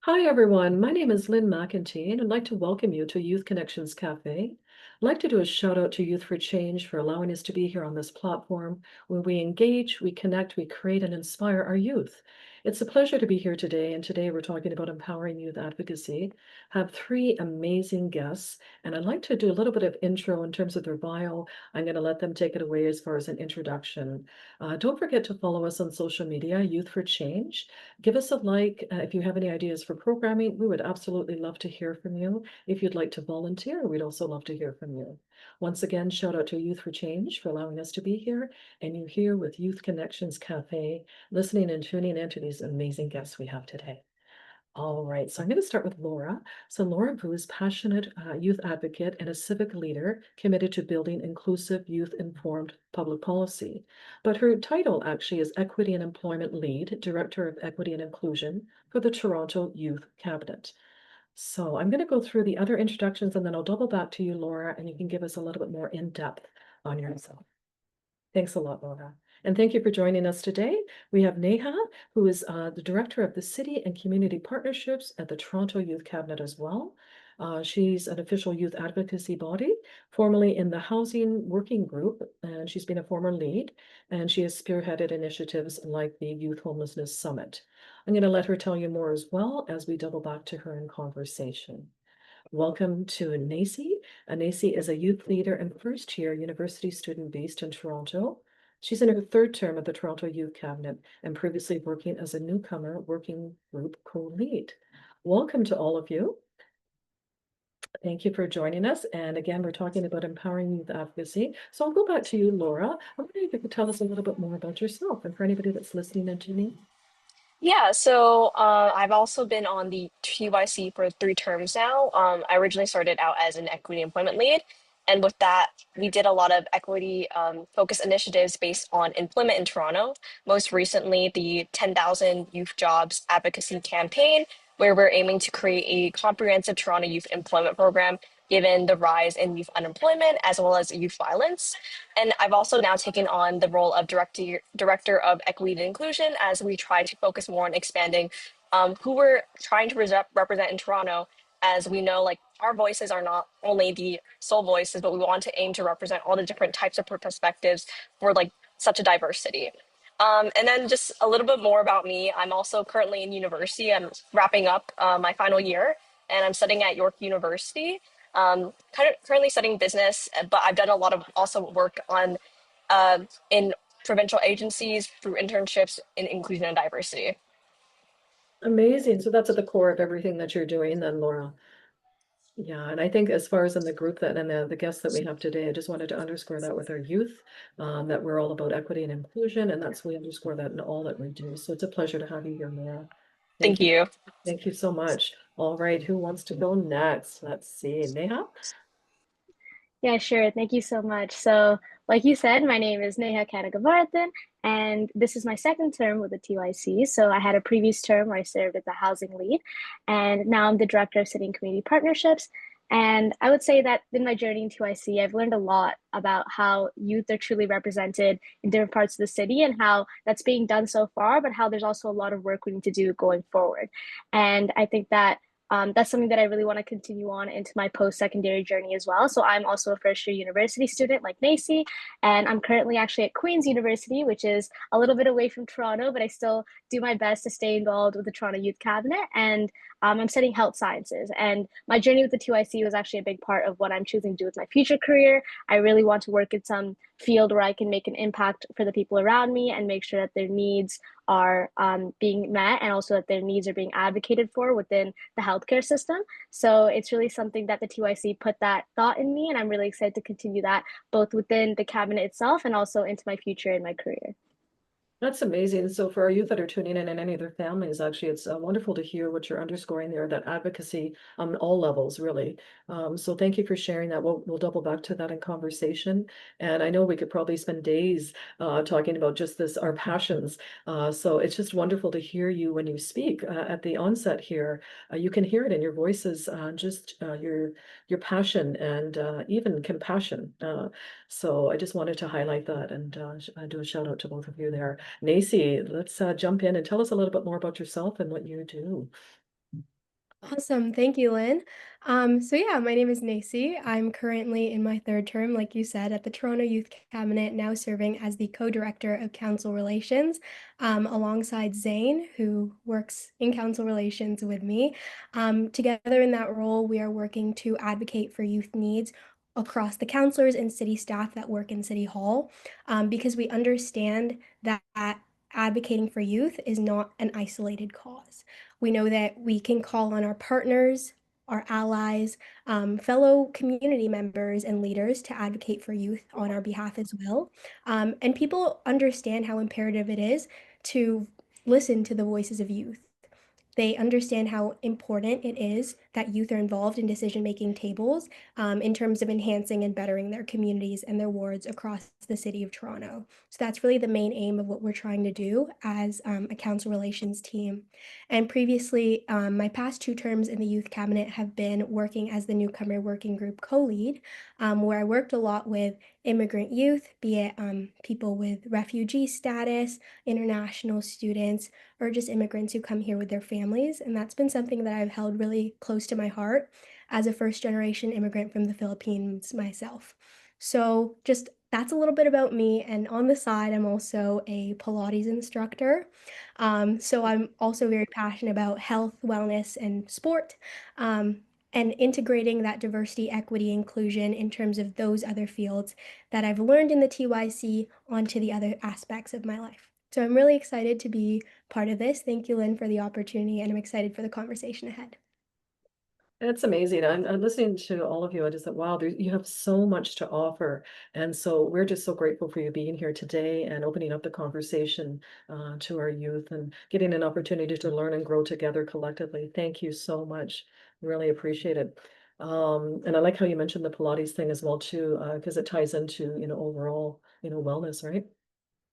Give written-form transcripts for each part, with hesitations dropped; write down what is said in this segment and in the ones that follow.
Hi, everyone. My name is Lynne McIntee, and I'd like to welcome you to Youth Connections Café. I'd like to do a shout out to Youth for Change for allowing us to be here on this platform where we engage, we connect, we create, and inspire our youth. It's a pleasure to be here today, and today we're talking about empowering youth advocacy. I have three amazing guests, and I'd like to do a little bit of intro in terms of their bio. I'm going to let them take it away as far as an introduction. Don't forget to follow us on social media, Youth for Change. Give us a like if you have any ideas for programming. We would absolutely love to hear from you. If you'd like to volunteer, we'd also love to hear from you. Once again, shout out to Youth for Change for allowing us to be here. And you're here with Youth Connections Cafe, listening and tuning into these amazing guests we have today. All right, so I'm going to start with Laura. So Laura Vu is passionate youth advocate and a civic leader committed to building inclusive youth-informed public policy. But her title actually is Equity and Employment Lead, Director of Equity and Inclusion for the Toronto Youth Cabinet. So I'm going to go through the other introductions and then I'll double back to you, Laura, and you can give us a little bit more in-depth on yourself. Thanks a lot, Laura. And thank you for joining us today. We have Neha, who is the Director of the City and Community Partnerships at the Toronto Youth Cabinet as well. She's an official youth advocacy body, formerly in the Housing Working Group, and she's been a former lead, and she has spearheaded initiatives like the Youth Homelessness Summit. I'm going to let her tell you more as well as we double back to her in conversation. Welcome to Nacy. Nacy is a youth leader and first-year university student based in Toronto. She's in her third term at the Toronto Youth Cabinet and previously working as a newcomer working group co-lead. Welcome to all of you. Thank you for joining us. And again, we're talking about empowering youth advocacy. So I'll go back to you, Laura. I'm wondering if you could tell us a little bit more about yourself and for anybody that's listening and tuning. I've also been on the TYC for 3 terms now. I originally started out as an equity employment lead, and with that, we did a lot of equity focused initiatives based on employment in Toronto. Most recently, the 10,000 Youth Jobs Advocacy Campaign, where we're aiming to create a comprehensive Toronto youth employment program given the rise in youth unemployment as well as youth violence. And I've also now taken on the role of director of equity and inclusion as we try to focus more on expanding who we're trying to represent in Toronto. As we know, like our voices are not only the sole voices, but we want to aim to represent all the different types of perspectives for like such a diversity. And then just a little bit more about me. I'm also currently in university. I'm wrapping up my final year, and I'm studying at York University. Currently studying business, but I've done a lot of also work on in provincial agencies through internships in inclusion and diversity. Amazing. So that's at the core of everything that you're doing then, Laura. Yeah, and I think as far as in the group that and the guests that we have today, I just wanted to underscore that with our youth, that we're all about equity and inclusion, and that's we underscore that in all that we do. So it's a pleasure to have you here, Mara. Thank Thank you. you. Thank you so much. All right, who wants to go next? Let's see. Neha? Yeah, sure. Thank you so much. So, like you said, my name is Neha Kanagavarthan, and this is my second term with the TYC. So, I had a previous term where I served as the housing lead, and now I'm the director of city and community partnerships. And I would say that in my journey in TYC, I've learned a lot about how youth are truly represented in different parts of the city and how that's being done so far, but how there's also a lot of work we need to do going forward. And I think that that's something that I really want to continue on into my post-secondary journey as well. So I'm also a first-year university student like Nacy, and I'm currently actually at Queen's University, which is a little bit away from Toronto, but I still do my best to stay involved with the Toronto Youth Cabinet. And I'm studying health sciences. And my journey with the TYC was actually a big part of what I'm choosing to do with my future career. I really want to work in some field where I can make an impact for the people around me and make sure that their needs are being met and also that their needs are being advocated for within the healthcare system. So it's really something that the TYC put that thought in me, and I'm really excited to continue that both within the cabinet itself and also into my future and my career. That's amazing. So for our youth that are tuning in and any of their families, actually, it's wonderful to hear what you're underscoring there, that advocacy on all levels, really. So thank you for sharing that. We'll double back to that in conversation. And I know we could probably spend days talking about just this, our passions. So it's just wonderful to hear you when you speak at the onset here. You can hear it in your voices, just your passion and even compassion. So I just wanted to highlight that and do a shout out to both of you there. Nacy, let's jump in and tell us a little bit more about yourself and what you do. Awesome. Thank you, Lynn. So yeah, my name is Nacy. I'm currently in my third term, like you said, at the Toronto Youth Cabinet, now serving as the co-director of Council Relations, alongside Zane, who works in Council Relations with me. Together in that role, we are working to advocate for youth needs across the councillors and city staff that work in City Hall, because we understand that advocating for youth is not an isolated cause. We know that we can call on our partners, our allies, fellow community members and leaders to advocate for youth on our behalf as well. And people understand how imperative it is to listen to the voices of youth. They understand how important it is that youth are involved in decision-making tables, in terms of enhancing and bettering their communities and their wards across the city of Toronto. So that's really the main aim of what we're trying to do as a council relations team. And previously, my past 2 terms in the youth cabinet have been working as the newcomer working group co-lead, where I worked a lot with immigrant youth, be it people with refugee status, international students, or just immigrants who come here with their families. And that's been something that I've held really close to my heart as a first generation immigrant from the Philippines myself. So, just that's a little bit about me. And on the side, I'm also a Pilates instructor. So, I'm also very passionate about health, wellness, and sport. And integrating that diversity, equity, inclusion in terms of those other fields that I've learned in the TYC onto the other aspects of my life. So I'm really excited to be part of this. Thank you, Lynn, for the opportunity, and I'm excited for the conversation ahead. It's amazing. I'm listening to all of you. I just thought, wow, you have so much to offer. And so we're just so grateful for you being here today and opening up the conversation to our youth and getting an opportunity to learn and grow together collectively. Thank you so much. Really appreciate it. And I like how you mentioned the Pilates thing as well too, because it ties into, overall, wellness, right?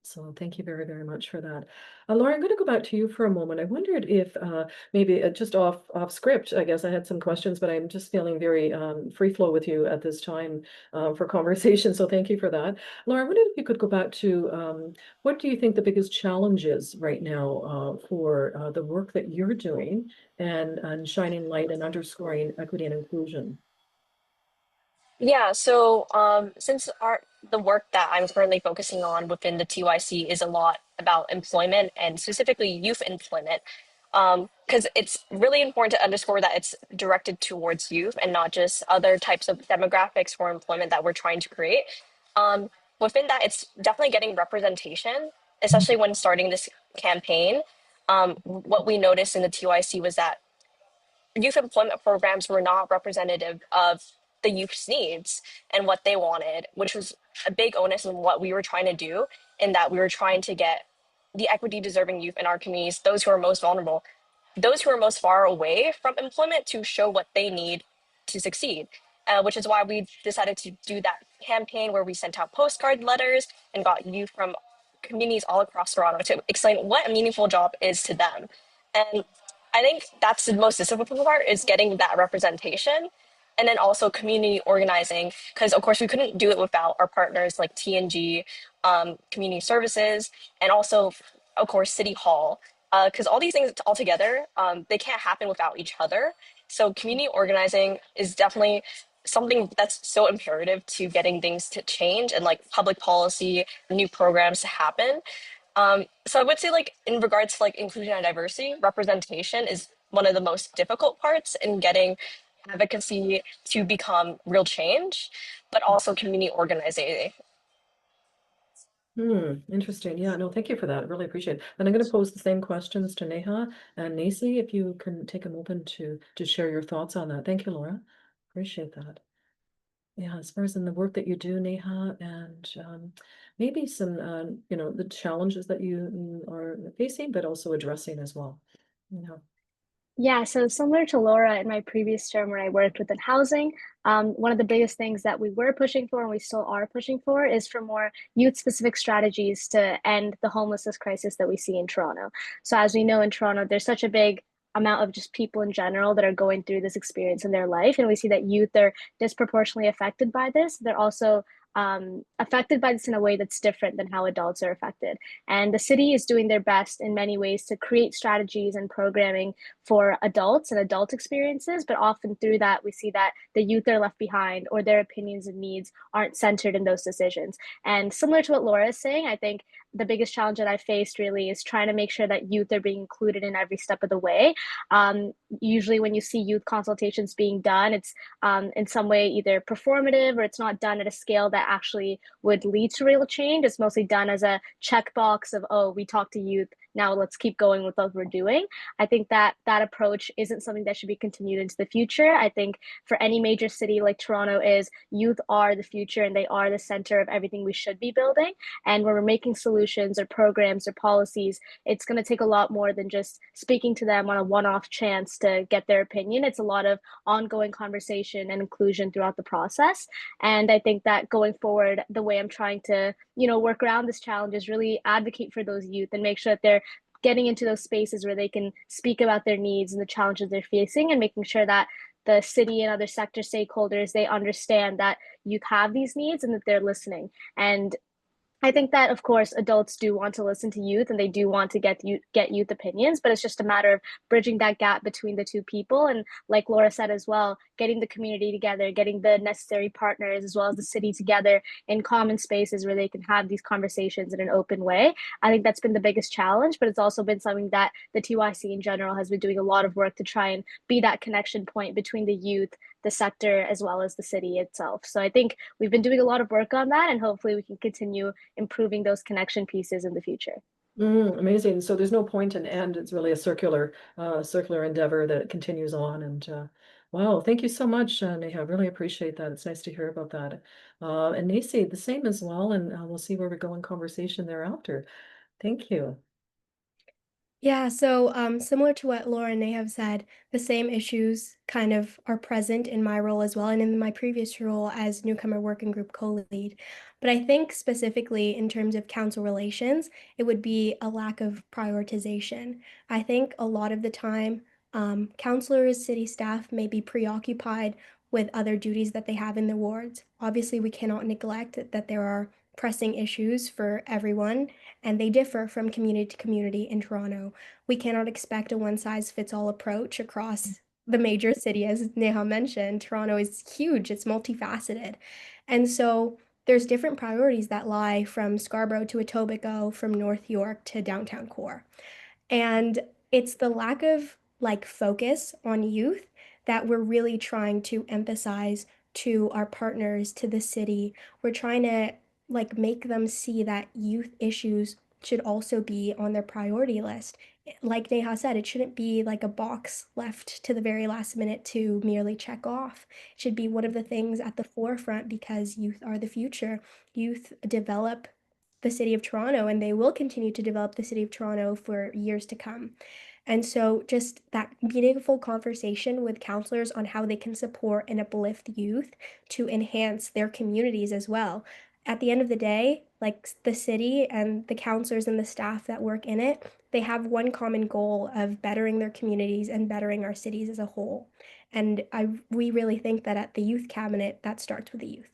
So thank you very, very much for that. Laura, I'm going to go back to you for a moment. I wondered if maybe just off script, I guess I had some questions, but I'm just feeling very free flow with you at this time for conversation. So thank you for that. Laura, I wondered if you could go back to what do you think the biggest challenge is right now for the work that you're doing and shining light and underscoring equity and inclusion? Yeah, so since the work that I'm currently focusing on within the TYC is a lot about employment and specifically youth employment, because it's really important to underscore that it's directed towards youth and not just other types of demographics for employment that we're trying to create. Um, Within that, it's definitely getting representation, especially when starting this campaign. What we noticed in the TYC was that youth employment programs were not representative of the youth's needs and what they wanted, which was a big onus in what we were trying to do, in that we were trying to get the equity deserving youth in our communities, those who are most vulnerable, those who are most far away from employment, to show what they need to succeed. Which is why we decided to do that campaign where we sent out postcard letters and got youth from communities all across Toronto to explain what a meaningful job is to them. And I think that's the most difficult part, is getting that representation, and then also community organizing, because of course we couldn't do it without our partners like TNG, community services, and also of course City Hall, because all these things all together, they can't happen without each other. So community organizing is definitely something that's so imperative to getting things to change and like public policy, new programs to happen. So I would say, like, in regards to like inclusion and diversity, representation is one of the most difficult parts in getting advocacy to become real change, but also community organizing. Interesting. Yeah, no, thank you for that. Really appreciate it. And I'm going to pose the same questions to Neha and Nisi, if you can take a moment to share your thoughts on that. Thank you, Laura. Appreciate that. Yeah, as far as in the work that you do, Neha, and maybe some, the challenges that you are facing, but also addressing as well. Yeah. Yeah, so similar to Laura in my previous term where I worked within housing, one of the biggest things that we were pushing for and we still are pushing for is for more youth-specific strategies to end the homelessness crisis that we see in Toronto. So as we know in Toronto, there's such a big amount of just people in general that are going through this experience in their life, and we see that youth are disproportionately affected by this. They're also affected by this in a way that's different than how adults are affected. And the city is doing their best in many ways to create strategies and programming for adults and adult experiences, but often through that, we see that the youth are left behind or their opinions and needs aren't centered in those decisions. And similar to what Laura is saying, I think the biggest challenge that I faced really is trying to make sure that youth are being included in every step of the way. Usually, when you see youth consultations being done, it's in some way either performative or it's not done at a scale that actually would lead to real change. It's mostly done as a checkbox of, oh, we talk to youth, now let's keep going with what we're doing. I think that that approach isn't something that should be continued into the future. I think for any major city like Toronto is, youth are the future and they are the center of everything we should be building. And when we're making solutions or programs or policies, it's going to take a lot more than just speaking to them on a one-off chance to get their opinion. It's a lot of ongoing conversation and inclusion throughout the process. And I think that going forward, the way I'm trying to, work around this challenge is really advocate for those youth and make sure that they're getting into those spaces where they can speak about their needs and the challenges they're facing, and making sure that the city and other sector stakeholders, they understand that youth have these needs and that they're listening. And I think that, of course, adults do want to listen to youth and they do want to get youth opinions, but it's just a matter of bridging that gap between the two people. And like Laura said as well, getting the community together, getting the necessary partners as well as the city together in common spaces where they can have these conversations in an open way. I think that's been the biggest challenge, but it's also been something that the TYC in general has been doing a lot of work to try and be that connection point between the youth, the sector, as well as the city itself. So I think we've been doing a lot of work on that, and hopefully we can continue improving those connection pieces in the future. Amazing. So there's no point in end. It's really a circular endeavor that continues on. And wow, thank you so much, Neha. I really appreciate that. It's nice to hear about that. And Nacy, the same as well. And we'll see where we go in conversation thereafter. Thank you. Yeah, so similar to what Laura and Nay have said, the same issues kind of are present in my role as well, and in my previous role as newcomer working group co-lead. But I think specifically in terms of council relations, it would be a lack of prioritization. I think a lot of the time, councilors, city staff may be preoccupied with other duties that they have in their wards. Obviously, we cannot neglect that there are pressing issues for everyone, and they differ from community to community in Toronto. We cannot expect a one-size-fits-all approach across the major city. As Neha mentioned, Toronto is huge, it's multifaceted. And so there's different priorities that lie from Scarborough to Etobicoke, from North York to downtown core. And it's the lack of focus on youth that we're really trying to emphasize to our partners, to the city. We're trying to make them see that youth issues should also be on their priority list. Like Neha said, it shouldn't be like a box left to the very last minute to merely check off. It should be one of the things at the forefront, because youth are the future. Youth develop the city of Toronto, and they will continue to develop the city of Toronto for years to come. And so just that meaningful conversation with counselors on how they can support and uplift youth to enhance their communities as well. At the end of the day, the city and the counselors and the staff that work in it, they have one common goal of bettering their communities and bettering our cities as a whole. And we really think that at the youth cabinet, that starts with the youth.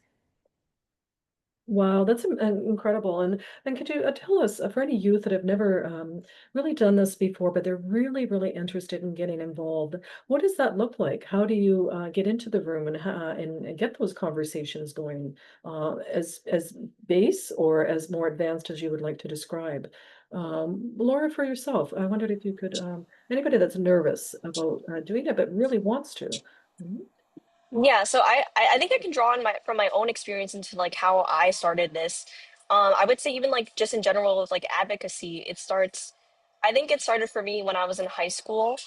Wow, that's incredible. And could you tell us, for any youth that have never really done this before, but they're really, really interested in getting involved, what does that look like? How do you get into the room and get those conversations going, as base or as more advanced as you would like to describe? Laura, for yourself, I wondered if you could, anybody that's nervous about doing it but really wants to. Mhm. Yeah, so I think I can draw on my from my own experience into like how I started this. I would say even like just in general with like advocacy, it starts. I think it started for me when I was in high school,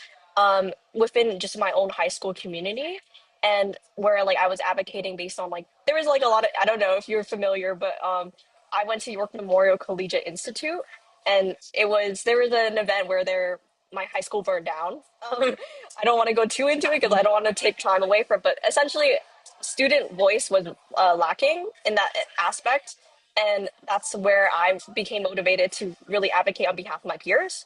within just my own high school community, and where like I was advocating based on like there was like a lot of I don't know if you're familiar, but I went to York Memorial Collegiate Institute, and there was an event where my high school burned down. I don't want to go too into it because I don't want to take time away from it, but essentially, student voice was lacking in that aspect. And that's where I became motivated to really advocate on behalf of my peers.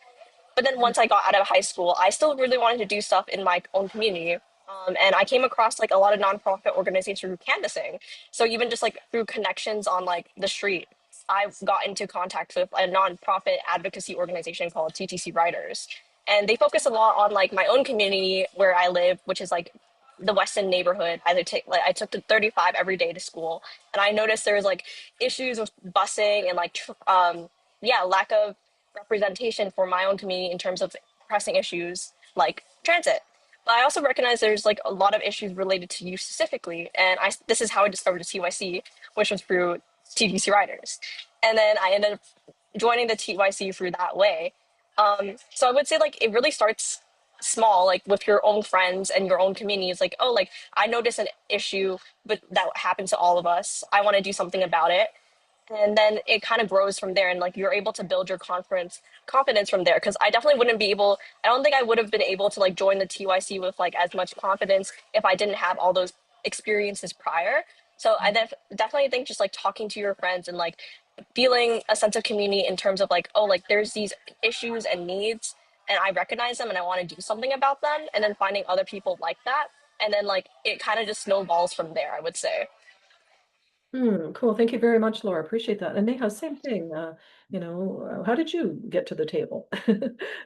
But then once I got out of high school, I still really wanted to do stuff in my own community. And I came across like a lot of nonprofit organizations through canvassing. So even just like through connections on like the street, I've got into contact with a nonprofit advocacy organization called TTC Riders. And they focus a lot on like my own community where I live, which is like the Weston neighborhood. I took the 35 every day to school, and I noticed there was like issues with busing and like yeah, lack of representation for my own community in terms of pressing issues like transit. But I also recognize there's like a lot of issues related to youth specifically, and I this is how I discovered the TYC, which was through TTC Riders, and then I ended up joining the TYC through that way. So I would say like it really starts small, like with your own friends and your own community. It's like, oh, like I noticed an issue, but that happened to all of us. I want to do something about it, and then it kind of grows from there, and like you're able to build your confidence from there. Because I definitely wouldn't be able, I don't think I would have been able to like join the TYC with like as much confidence if I didn't have all those experiences prior. So definitely think just like talking to your friends and like feeling a sense of community in terms of like, oh, like there's these issues and needs, and I recognize them and I want to do something about them, and then finding other people like that, and then like it kind of just snowballs from there, I would say. Cool. Thank you very much, Laura. Appreciate that. And Neha, same thing. How did you get to the table?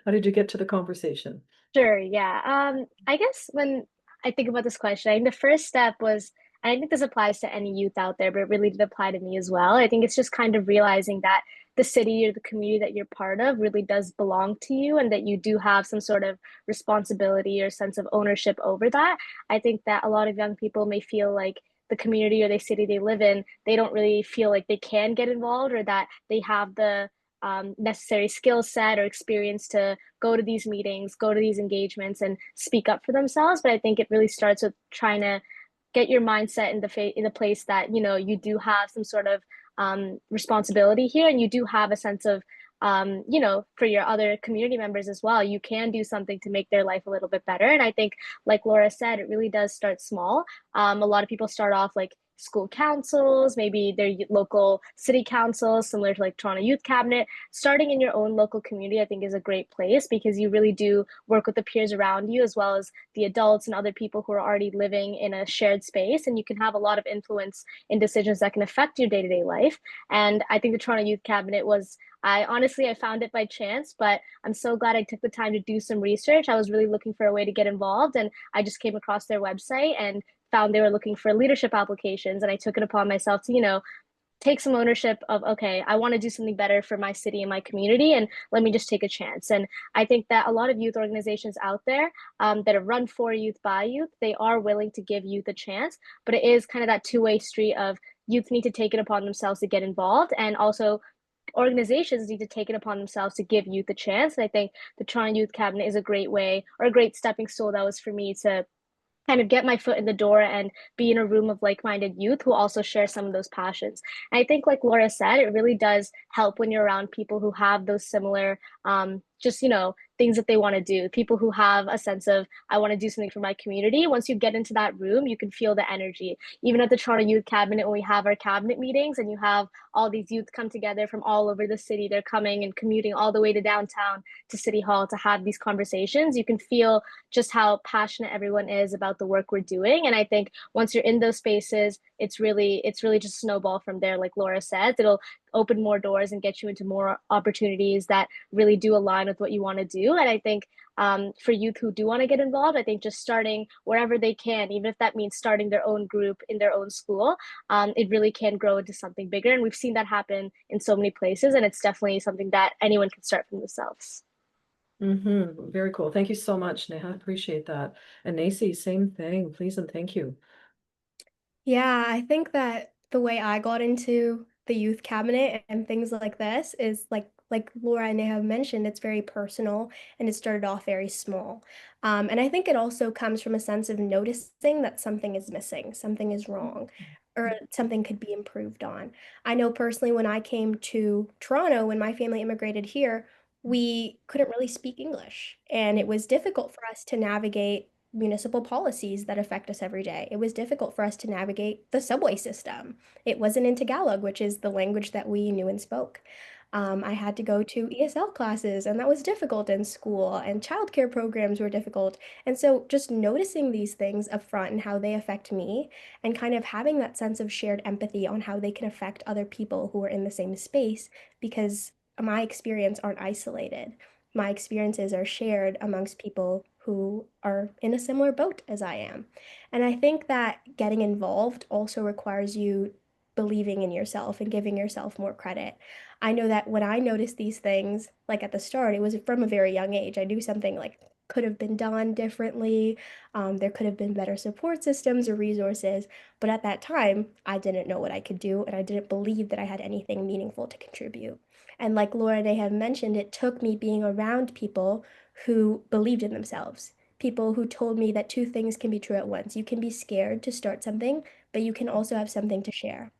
How did you get to the conversation? Sure, yeah. I guess when I think about this question, I think the first step was, and I think this applies to any youth out there, but it really did apply to me as well. I think it's just kind of realizing that the city or the community that you're part of really does belong to you, and that you do have some sort of responsibility or sense of ownership over that. I think that a lot of young people may feel like the community or the city they live in, they don't really feel like they can get involved, or that they have the necessary skill set or experience to go to these meetings, go to these engagements, and speak up for themselves. But I think it really starts with trying to get your mindset in the place that you do have some sort of responsibility here, and you do have a sense of for your other community members as well. You can do something to make their life a little bit better. And I think, like Laura said, it really does start small. A lot of people start off like school councils, maybe their local city councils, similar to like Toronto Youth Cabinet. Starting in your own local community, I think, is a great place, because you really do work with the peers around you, as well as the adults and other people who are already living in a shared space, and you can have a lot of influence in decisions that can affect your day-to-day life. And I think the Toronto Youth Cabinet was, I found it by chance, but I'm so glad I took the time to do some research. I was really looking for a way to get involved, and I just came across their website and found they were looking for leadership applications. And I took it upon myself to, take some ownership of, okay, I want to do something better for my city and my community, and let me just take a chance. And I think that a lot of youth organizations out there that are run for youth by youth, they are willing to give youth a chance, but it is kind of that two-way street of youth need to take it upon themselves to get involved, and also organizations need to take it upon themselves to give youth a chance. And I think the Toronto Youth Cabinet is a great way, or a great stepping stool that was for me to kind of get my foot in the door and be in a room of like-minded youth who also share some of those passions. And I think, like Laura said, it really does help when you're around people who have those similar just things that they want to do, people who have a sense of, I want to do something for my community. Once you get into that room, you can feel the energy. Even at the Toronto Youth Cabinet, when we have our cabinet meetings and you have all these youth come together from all over the city, they're coming and commuting all the way to downtown to City Hall to have these conversations, you can feel just how passionate everyone is about the work we're doing. And I think once you're in those spaces, it's really just snowball from there. Like Laura said, it'll open more doors and get you into more opportunities that really do align with what you want to do. And I think for youth who do want to get involved, I think just starting wherever they can, even if that means starting their own group in their own school, it really can grow into something bigger. And we've seen that happen in so many places, and it's definitely something that anyone can start from themselves. Very cool. Thank you so much, Neha. Appreciate that. And Nacy, same thing. Please and thank you. Yeah, I think that the way I got into the youth cabinet and things like this is like Laura and I have mentioned, it's very personal and it started off very small. And I think it also comes from a sense of noticing that something is missing, something is wrong, or something could be improved on. I know personally when I came to Toronto, when my family immigrated here, we couldn't really speak English, and it was difficult for us to navigate municipal policies that affect us every day. It was difficult for us to navigate the subway system. It wasn't in Tagalog, which is the language that we knew and spoke. I had to go to ESL classes, and that was difficult in school, and childcare programs were difficult. And so just noticing these things up front and how they affect me, and kind of having that sense of shared empathy on how they can affect other people who are in the same space, because my experience aren't isolated. My experiences are shared amongst people who are in a similar boat as I am. And I think that getting involved also requires you believing in yourself and giving yourself more credit. I know that when I noticed these things, like at the start, it was from a very young age. I knew something like could have been done differently. There could have been better support systems or resources. But at that time, I didn't know what I could do, and I didn't believe that I had anything meaningful to contribute. And like Laura and I have mentioned, it took me being around people who believed in themselves, people who told me that two things can be true at once. You can be scared to start something, but you can also have something to share.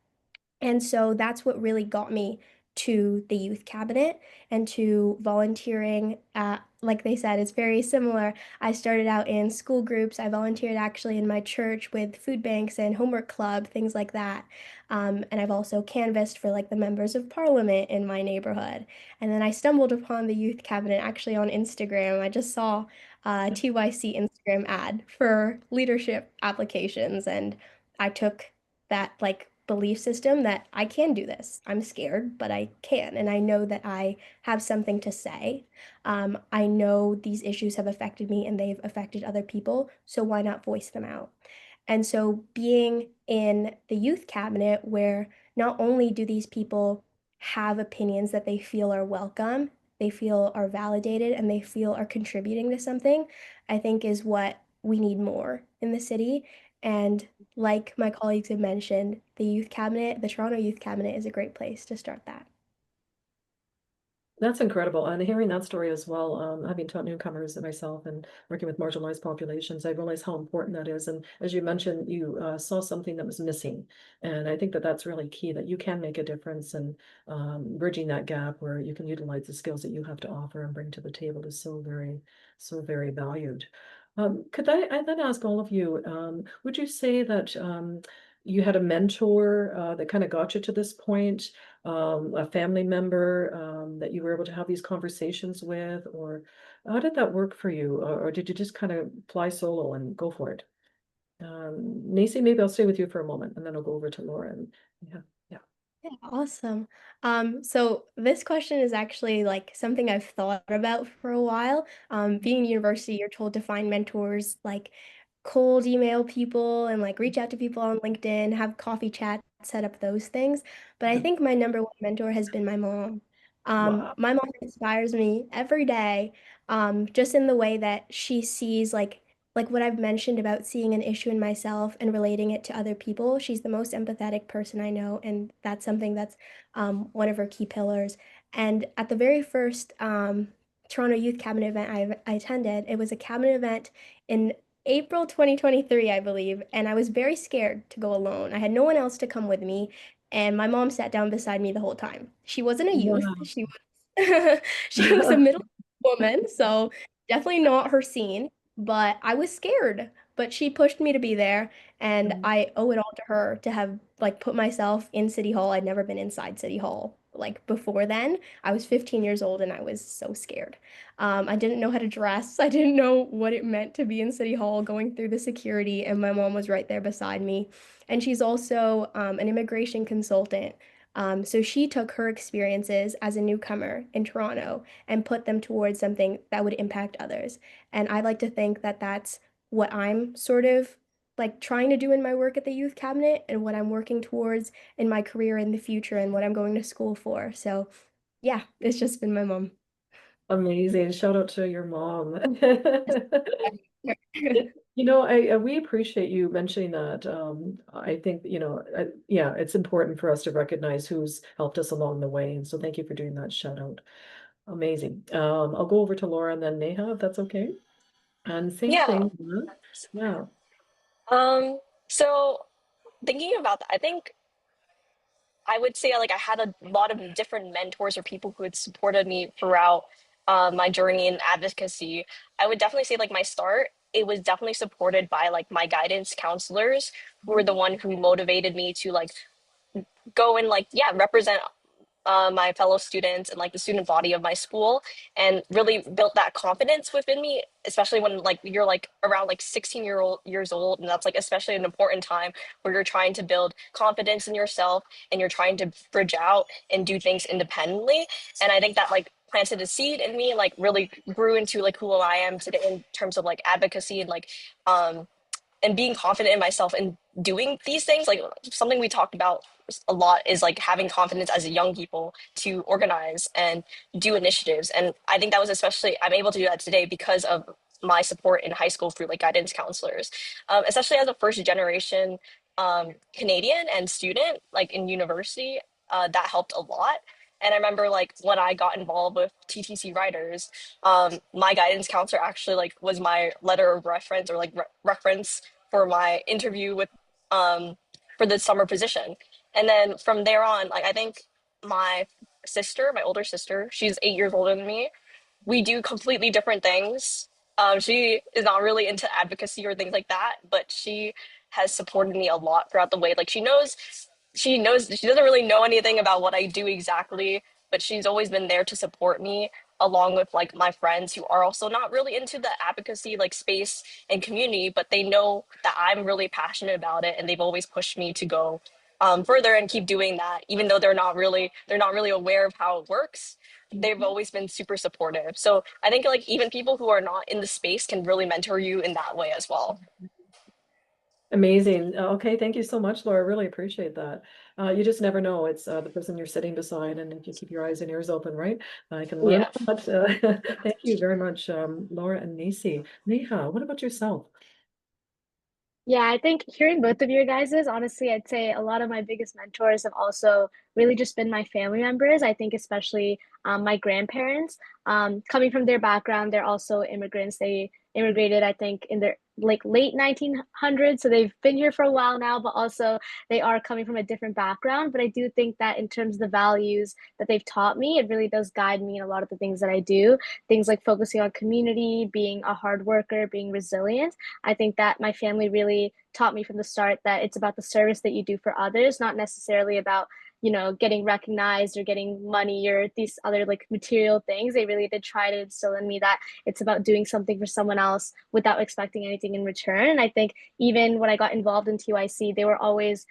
And so that's what really got me to the youth cabinet and to volunteering at, like they said, it's very similar. I started out in school groups. I volunteered actually in my church with food banks and homework club, things like that. And I've also canvassed for like the members of parliament in my neighborhood. And then I stumbled upon the youth cabinet actually on Instagram. I just saw a TYC Instagram ad for leadership applications, and I took that like belief system that I can do this. I'm scared, but I can. And I know that I have something to say. I know these issues have affected me and they've affected other people. So why not voice them out? And so being in the youth cabinet, where not only do these people have opinions that they feel are welcome, they feel are validated, and they feel are contributing to something, I think is what we need more in the city. And like my colleagues have mentioned, the youth cabinet, the Toronto Youth Cabinet is a great place to start that. That's incredible. And hearing that story as well, having taught newcomers myself and working with marginalized populations, I realize how important that is. And as you mentioned, you saw something that was missing. And I think that that's really key, that you can make a difference, and bridging that gap where you can utilize the skills that you have to offer and bring to the table is so very valued. I then ask all of you, would you say that you had a mentor that kind of got you to this point? A family member that you were able to have these conversations with, or how did that work for you? Or did you just kind of fly solo and go for it? Nacy, maybe I'll stay with you for a moment and then I'll go over to Laura. And yeah, yeah. Yeah, awesome. So this question is actually like something I've thought about for a while. Being in university, you're told to find mentors, like cold email people and like reach out to people on LinkedIn, have coffee chats, set up those things. But I think my number one mentor has been my mom. Wow. My mom inspires me every day, just in the way that she sees like what I've mentioned about seeing an issue in myself and relating it to other people. She's the most empathetic person I know, and that's something that's one of her key pillars. And at the very first Toronto Youth Cabinet event I attended, it was a cabinet event in April 2023, I believe, and I was very scared to go alone. I had no one else to come with me, and my mom sat down beside me the whole time. She wasn't a youth, Wow. she was she was a middle woman, so definitely not her scene, but I was scared. But she pushed me to be there, and I owe it all to her to have like put myself in City Hall. I'd never been inside City Hall like before then. I was 15 years old and I was so scared. I didn't know how to dress. I didn't know what it meant to be in City Hall going through the security, and my mom was right there beside me. And she's also an immigration consultant. So she took her experiences as a newcomer in Toronto and put them towards something that would impact others. And I like to think that that's what I'm sort of like trying to do in my work at the youth cabinet and what I'm working towards in my career in the future and what I'm going to school for. So yeah, it's just been my mom. Amazing. Shout out to your mom. Yeah, We appreciate you mentioning that. I think, yeah, it's important for us to recognize who's helped us along the way. And so thank you for doing that shout out. Amazing. I'll go over to Laura and then Neha, if that's okay. And same Yeah. thing. Huh? Yeah. So thinking about that, I think I would say like I had a lot of different mentors or people who had supported me throughout my journey in advocacy. I would definitely say like my start, it was definitely supported by like my guidance counselors who were the one who motivated me to like go and like yeah represent my fellow students and like the student body of my school, and really built that confidence within me, especially when like you're like around like 16 years old, and that's like especially an important time where you're trying to build confidence in yourself and you're trying to bridge out and do things independently. And I think that like planted a seed in me, like really grew into like who I am today in terms of like advocacy and like um and being confident in myself and doing these things. Like something we talked about a lot is like having confidence as a young people to organize and do initiatives. And I think that was especially, I'm able to do that today because of my support in high school through like guidance counselors, especially as a first generation Canadian and student, like in university, that helped a lot. And I remember like when I got involved with TTC Writers, my guidance counselor actually like was my letter of reference or like reference for my interview with um for the summer position. And then from there on, like I think my sister, my older sister, she's 8 years older than me. We do completely different things. She is not really into advocacy or things like that, but she has supported me a lot throughout the way. Like she knows she doesn't really know anything about what I do exactly, but she's always been there to support me along with like my friends who are also not really into the advocacy like space and community, but they know that I'm really passionate about it and they've always pushed me to go further and keep doing that, even though they're not really aware of how it works. They've Mhm. always been super supportive. So I think like even people who are not in the space can really mentor you in that way as well. Amazing. Okay, thank you so much, Laura. Really appreciate that. You just never know. It's the person you're sitting beside, and if you keep your eyes and ears open, right, I can learn Yeah. a lot. Thank you very much, Laura and Nacy. Neha, what about yourself? Yeah, I think hearing both of your guys's, honestly, I'd say a lot of my biggest mentors have also really just been my family members. I think especially my grandparents. Coming from their background, they're also immigrants. They immigrated, I think, in their like late 1900s, so they've been here for a while now, but also they are coming from a different background. But I do think that in terms of the values that they've taught me, it really does guide me in a lot of the things that I do. Things like focusing on community, being a hard worker, being resilient. I think that my family really taught me from the start that it's about the service that you do for others, not necessarily about, getting recognized or getting money or these other like material things. They really did try to instill in me that it's about doing something for someone else without expecting anything in return. And I think even when I got involved in TYC, they were always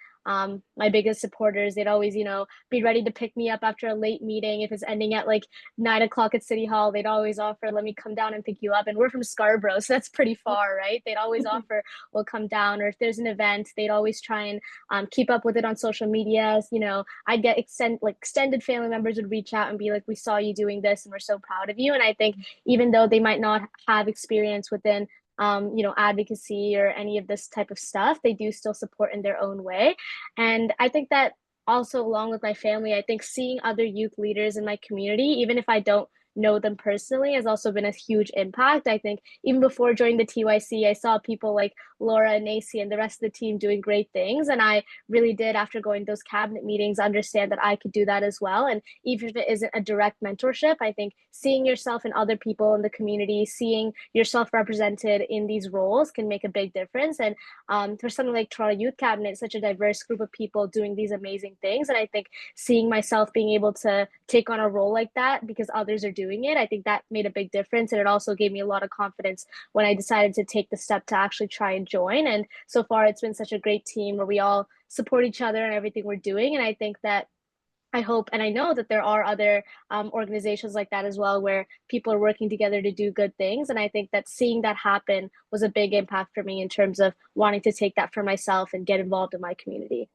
my biggest supporters. They'd always, be ready to pick me up after a late meeting. If it's ending at like 9 o'clock at City Hall, they'd always offer, let me come down and pick you up. And we're from Scarborough, so that's pretty far, right? They'd always offer, we'll come down. Or if there's an event, they'd always try and keep up with it on social media. I'd get extended family members would reach out and be like, we saw you doing this and we're so proud of you. And I think even though they might not have experience within advocacy or any of this type of stuff, they do still support in their own way. And I think that also, along with my family, I think seeing other youth leaders in my community, even if I don't know them personally, has also been a huge impact. I think even before joining the TYC, I saw people like Laura and Nacy and the rest of the team doing great things. And I really did, after going to those cabinet meetings, understand that I could do that as well. And even if it isn't a direct mentorship, I think seeing yourself and other people in the community, seeing yourself represented in these roles can make a big difference. And for something like Toronto Youth Cabinet, such a diverse group of people doing these amazing things. And I think seeing myself being able to take on a role like that because others are doing it, I think that made a big difference. And it also gave me a lot of confidence when I decided to take the step to actually try and join. And so far, it's been such a great team where we all support each other and everything we're doing. And I think that I hope and I know that there are other organizations like that as well, where people are working together to do good things. And I think that seeing that happen was a big impact for me in terms of wanting to take that for myself and get involved in my community.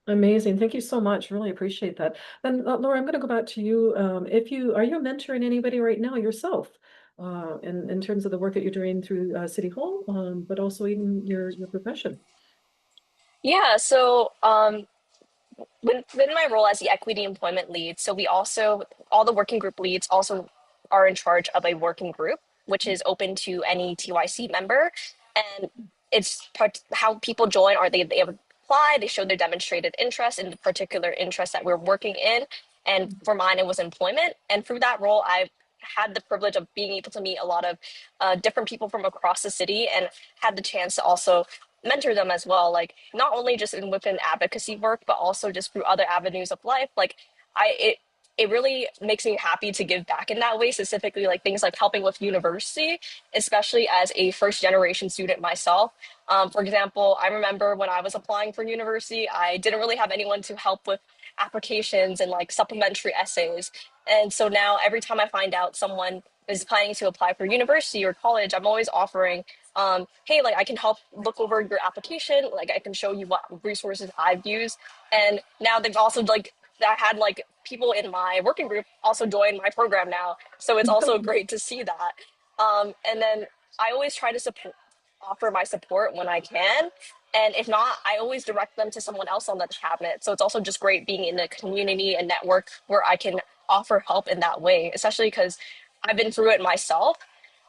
Amazing. Thank you so much. Really appreciate that. Then, Laura, I'm going to go back to you. If you are you mentoring anybody right now yourself, in terms of the work that you're doing through City Hall, but also even your profession? Yeah, so within my role as the equity employment lead, so we also, all the working group leads also are in charge of a working group, which is open to any TYC member. And it's how people join are they apply, they show their demonstrated interest in the particular interest that we're working in. And for mine, it was employment. And through that role, I've had the privilege of being able to meet a lot of different people from across the city and had the chance to also mentor them as well, like not only just within advocacy work but also just through other avenues of life. Like it really makes me happy to give back in that way, specifically like things like helping with university, especially as a first generation student myself. For example, I remember when I was applying for university, I didn't really have anyone to help with applications and like supplementary essays. And so now every time I find out someone is planning to apply for university or college, I'm always offering, hey, like I can help look over your application, like I can show you what resources I've used. And now they've also like I had like people in my working group also join my program now. So it's also great to see that. And then I always try to offer my support when I can. And if not, I always direct them to someone else on the cabinet. So it's also just great being in a community and network where I can offer help in that way, especially because I've been through it myself.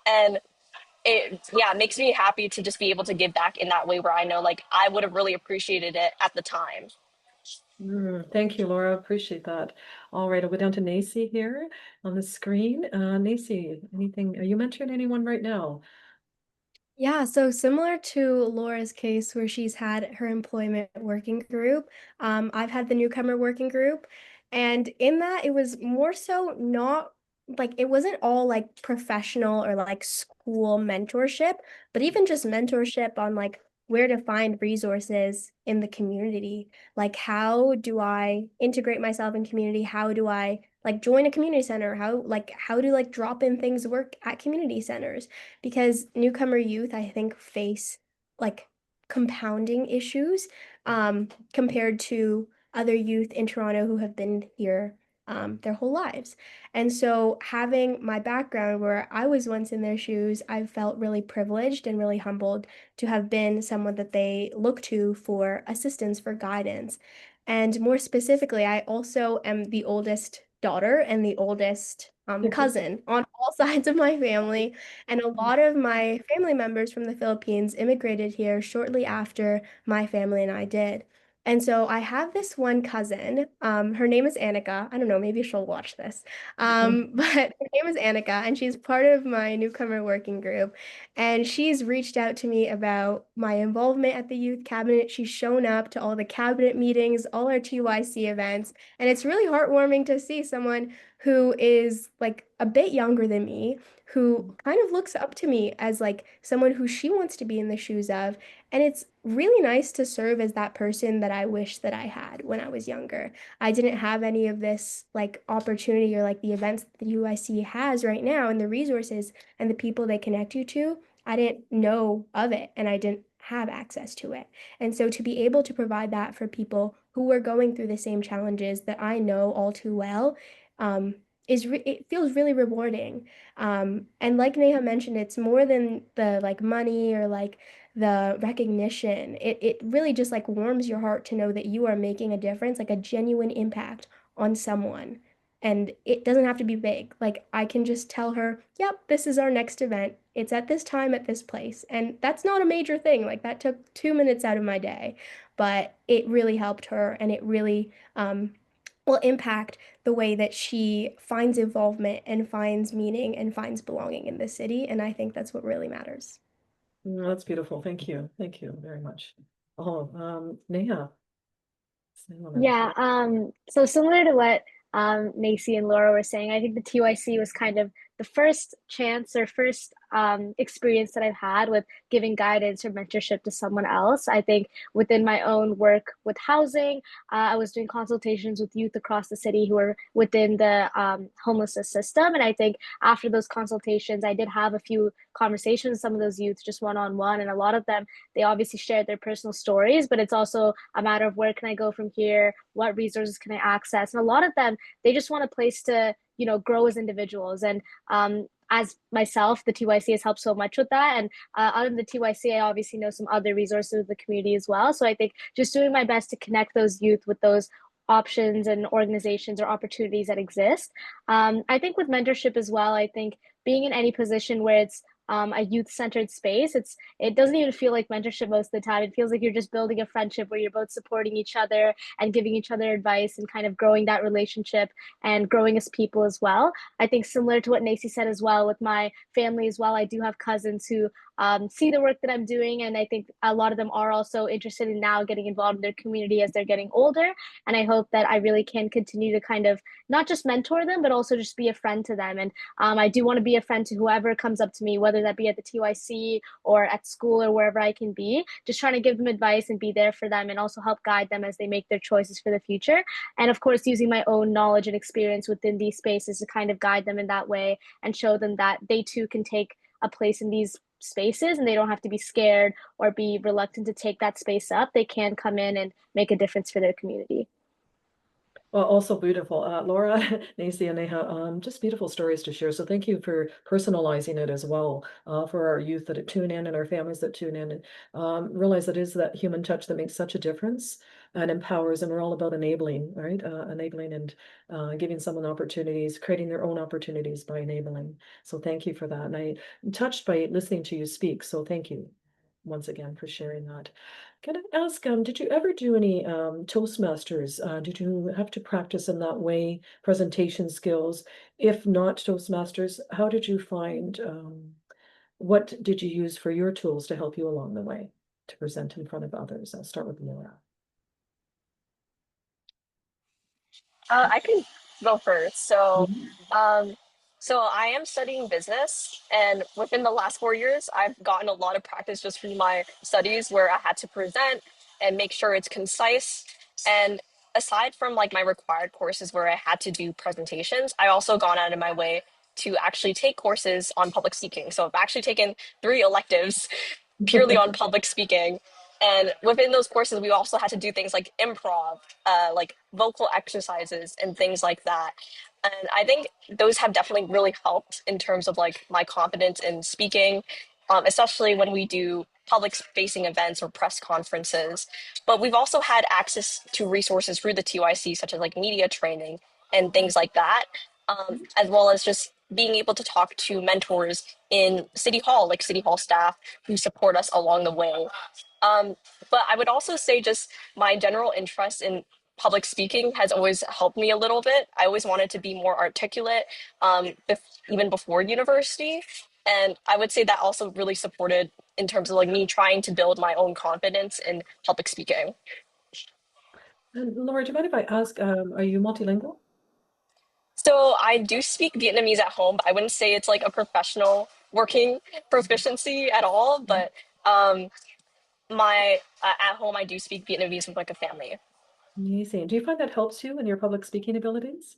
And it, yeah, makes me happy to just be able to give back in that way where I know like I would have really appreciated it at the time. Thank you, Laura. Appreciate that. All right, I'll go down to Nacy here on the screen. Nacy, anything, are you mentoring anyone right now? Yeah, so similar to Laura's case where she's had her employment working group, I've had the newcomer working group. And in that, it was more so not like it wasn't all like professional or like school mentorship, but even just mentorship on like where to find resources in the community. Like, how do I integrate myself in community? How do I like join a community center? How do like drop in things work at community centers? Because newcomer youth, I think, face like compounding issues compared to other youth in Toronto who have been here their whole lives. And so, having my background where I was once in their shoes, I felt really privileged and really humbled to have been someone that they look to for assistance, for guidance. And more specifically, I also am the oldest daughter and the oldest cousin on all sides of my family. And a lot of my family members from the Philippines immigrated here shortly after my family and I did. And so I have this one cousin. Her name is Annika. I don't know, maybe she'll watch this. But her name is Annika, and she's part of my newcomer working group. And she's reached out to me about my involvement at the youth cabinet. She's shown up to all the cabinet meetings, all our TYC events. And it's really heartwarming to see someone who is like a bit younger than me, who kind of looks up to me as like someone who she wants to be in the shoes of. And it's really nice to serve as that person that I wish that I had when I was younger. I didn't have any of this like opportunity or like the events that the UIC has right now and the resources and the people they connect you to. I didn't know of it and I didn't have access to it. And so to be able to provide that for people who were going through the same challenges that I know all too well, um, it feels really rewarding. And like Neha mentioned, it's more than the like money or like the recognition. It really just like warms your heart to know that you are making a difference, like a genuine impact on someone. And it doesn't have to be big. Like I can just tell her, yep, this is our next event. It's at this time at this place. And that's not a major thing. Like that took 2 minutes out of my day, but it really helped her and it really will impact the way that she finds involvement and finds meaning and finds belonging in this city. And I think that's what really matters. That's beautiful. Thank you. Thank you very much. Oh, Neha. Yeah, so similar to what Nacy and Laura were saying, I think the TYC was kind of the first chance or first experience that I've had with giving guidance or mentorship to someone else. I think within my own work with housing, I was doing consultations with youth across the city who are within the homelessness system. And I think after those consultations, I did have a few conversations with some of those youth just one-on-one. And a lot of them, they obviously shared their personal stories, but it's also a matter of where can I go from here? What resources can I access? And a lot of them, they just want a place to, grow as individuals. And as myself, the TYC has helped so much with that. And other than the TYC, I obviously know some other resources of the community as well. So I think just doing my best to connect those youth with those options and organizations or opportunities that exist. I think with mentorship as well, I think being in any position where it's a youth-centered space. It doesn't even feel like mentorship most of the time. It feels like you're just building a friendship where you're both supporting each other and giving each other advice and kind of growing that relationship and growing as people as well. I think similar to what Nacy said as well with my family as well, I do have cousins who see the work that I'm doing, and I think a lot of them are also interested in now getting involved in their community as they're getting older. And I hope that I really can continue to kind of not just mentor them, but also just be a friend to them. And I do want to be a friend to whoever comes up to me, whether that be at the TYC or at school or wherever I can be, just trying to give them advice and be there for them and also help guide them as they make their choices for the future. And of course, using my own knowledge and experience within these spaces to kind of guide them in that way and show them that they too can take a place in these spaces and they don't have to be scared or be reluctant to take that space up. They can come in and make a difference for their community. Well, also beautiful. Laura, Nacy, and Neha, just beautiful stories to share. So thank you for personalizing it as well for our youth that tune in and our families that tune in. And realize it is that human touch that makes such a difference and empowers. And we're all about enabling, right? Enabling and giving someone opportunities, creating their own opportunities by enabling. So thank you for that. And I'm touched by listening to you speak. So thank you once again for sharing that. Can I ask, did you ever do any Toastmasters? Did you have to practice in that way, presentation skills? If not Toastmasters, how did you find, what did you use for your tools to help you along the way to present in front of others? I'll start with Laura. I can go first. So, Mhm. so I am studying business, and within the last 4 years, I've gotten a lot of practice just through my studies, where I had to present and make sure it's concise. And aside from like my required courses where I had to do presentations, I also gone out of my way to actually take courses on public speaking. So I've actually taken 3 electives purely on public speaking. And within those courses, we also had to do things like improv, like vocal exercises and things like that. And I think those have definitely really helped in terms of like my confidence in speaking, especially when we do public facing events or press conferences. But we've also had access to resources through the TYC, such as like media training and things like that, as well as just being able to talk to mentors in City Hall, like City Hall staff who support us along the way. Um, but I would also say just my general interest in public speaking has always helped me a little bit. I always wanted to be more articulate, even before university. And I would say that also really supported in terms of like me trying to build my own confidence in public speaking. And Laura, do you mind if I ask, are you multilingual? So I do speak Vietnamese at home, but I wouldn't say it's like a professional working proficiency at all. But um, my at home, I do speak Vietnamese with like a family. Amazing. Do you find that helps you in your public speaking abilities?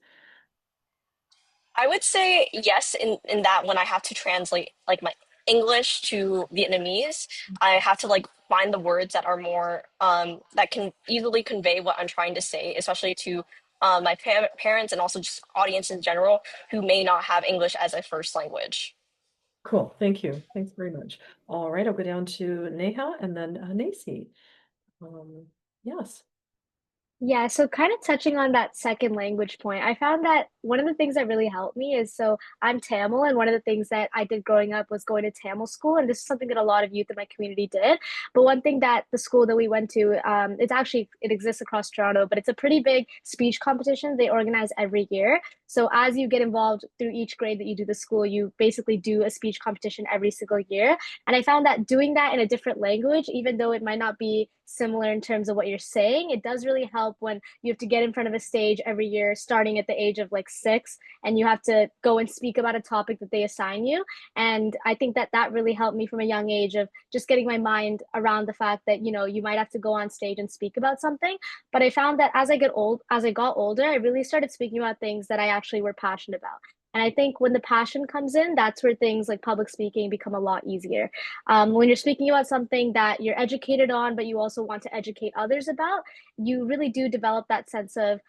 I would say yes, in that when I have to translate like my English to Vietnamese, I have to like find the words that are more that can easily convey what I'm trying to say, especially to my parents and also just audience in general who may not have English as a first language. Cool. Thank you. Thanks very much. All right, I'll go down to Neha and then Nacy. Um, yes. Yeah, so kind of touching on that second language point, I found that one of the things that really helped me is so I'm Tamil, and one of the things that I did growing up was going to Tamil school, and this is something that a lot of youth in my community did. But one thing that the school that we went to, it exists across Toronto, but it's a pretty big speech competition they organize every year. So as you get involved through each grade that you do the school, you basically do a speech competition every single year. And I found that doing that in a different language, even though it might not be similar in terms of what you're saying, it does really help when you have to get in front of a stage every year, starting at the age of like 6, and you have to go and speak about a topic that they assign you. And I think that that really helped me from a young age of just getting my mind around the fact that, you know, you might have to go on stage and speak about something. But I found that as I got older, I really started speaking about things that I actually were passionate about. And I think when the passion comes in, that's where things like public speaking become a lot easier. When you're speaking about something that you're educated on, but you also want to educate others about, you really do develop that sense of